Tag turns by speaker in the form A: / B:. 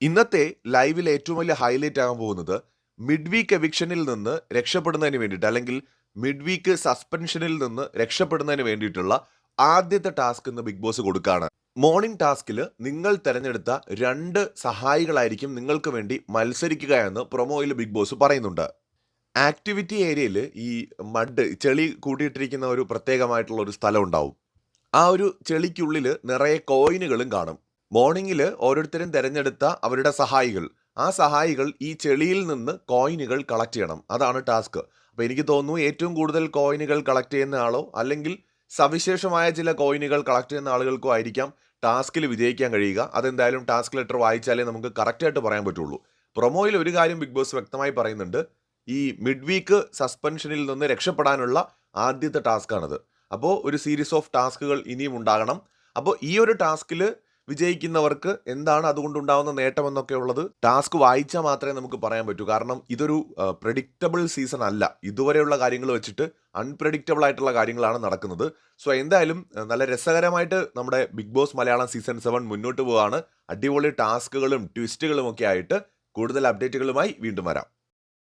A: ഇന്നത്തെ ലൈവിൽ ഏറ്റവും വലിയ ഹൈലൈറ്റ് ആകാൻ പോകുന്നത് മിഡ് വീക്ക് എവിക്ഷനിൽ നിന്ന് രക്ഷപ്പെടുന്നതിന് വേണ്ടിയിട്ട് അല്ലെങ്കിൽ മിഡ് വീക്ക് സസ്പെൻഷനിൽ നിന്ന് രക്ഷപ്പെടുന്നതിന് വേണ്ടിയിട്ടുള്ള ആദ്യത്തെ ടാസ്ക് ഇന്ന് ബിഗ് ബോസ് കൊടുക്കുകയാണ്. മോർണിംഗ് ടാസ്കിൽ നിങ്ങൾ തിരഞ്ഞെടുത്ത 2 സഹായികളായിരിക്കും നിങ്ങൾക്ക് വേണ്ടി മത്സരിക്കുക എന്ന് പ്രൊമോയിൽ ബിഗ് ബോസ് പറയുന്നുണ്ട്. ആക്ടിവിറ്റി ഏരിയയിൽ ഈ ചെളി കൂട്ടിയിട്ടിരിക്കുന്ന ഒരു പ്രത്യേകമായിട്ടുള്ള ഒരു സ്ഥലം ഉണ്ടാവും. ആ ഒരു ചെളിക്കുള്ളിൽ നിറയെ കോയിനുകളും കാണും. മോർണിംഗിൽ ഓരോരുത്തരും തിരഞ്ഞെടുത്ത അവരുടെ സഹായികൾ, ആ സഹായികൾ ഈ ചെളിയിൽ നിന്ന് കോയിനുകൾ കളക്ട് ചെയ്യണം. അതാണ് ടാസ്ക്. അപ്പോൾ എനിക്ക് തോന്നുന്നു ഏറ്റവും കൂടുതൽ കോയിനുകൾ കളക്ട് ചെയ്യുന്ന ആളോ അല്ലെങ്കിൽ സവിശേഷമായ ചില കോയിനുകൾ കളക്ട് ചെയ്യുന്ന ആളുകൾക്കോ ആയിരിക്കാം ടാസ്കിൽ വിജയിക്കാൻ കഴിയുക. അതെന്തായാലും ടാസ്ക് ലെറ്റർ വായിച്ചാലേ നമുക്ക് കറക്റ്റായിട്ട് പറയാൻ പറ്റുള്ളൂ. പ്രൊമോയിൽ ഒരു കാര്യം ബിഗ് ബോസ് വ്യക്തമായി പറയുന്നുണ്ട്. ഈ മിഡ് വീക്ക് സസ്പെൻഷനിൽ നിന്ന് രക്ഷപ്പെടാനുള്ള ആദ്യത്തെ ടാസ്ക്കാണിത്. അപ്പോൾ ഒരു സീരീസ് ഓഫ് ടാസ്കുകൾ ഇനിയും ഉണ്ടാകണം. അപ്പോൾ ഈ ഒരു ടാസ്കിൽ വിജയിക്കുന്നവർക്ക് എന്താണ് അതുകൊണ്ടുണ്ടാകുന്ന നേട്ടമെന്നൊക്കെ ഉള്ളത് ടാസ്ക് വായിച്ചാൽ മാത്രമേ നമുക്ക് പറയാൻ പറ്റൂ. കാരണം ഇതൊരു പ്രെഡിക്റ്റബിൾ സീസൺ അല്ല. ഇതുവരെയുള്ള കാര്യങ്ങൾ വെച്ചിട്ട് അൺപ്രെഡിക്റ്റബിൾ ആയിട്ടുള്ള കാര്യങ്ങളാണ് നടക്കുന്നത്. സോ എന്തായാലും നല്ല രസകരമായിട്ട് നമ്മുടെ ബിഗ് ബോസ് മലയാളം സീസൺ 7 മുന്നോട്ട് പോവുകയാണ്. അടിപൊളി ടാസ്കുകളും ട്വിസ്റ്റുകളും ഒക്കെ ആയിട്ട് കൂടുതൽ അപ്ഡേറ്റുകളുമായി വീണ്ടും വരാം.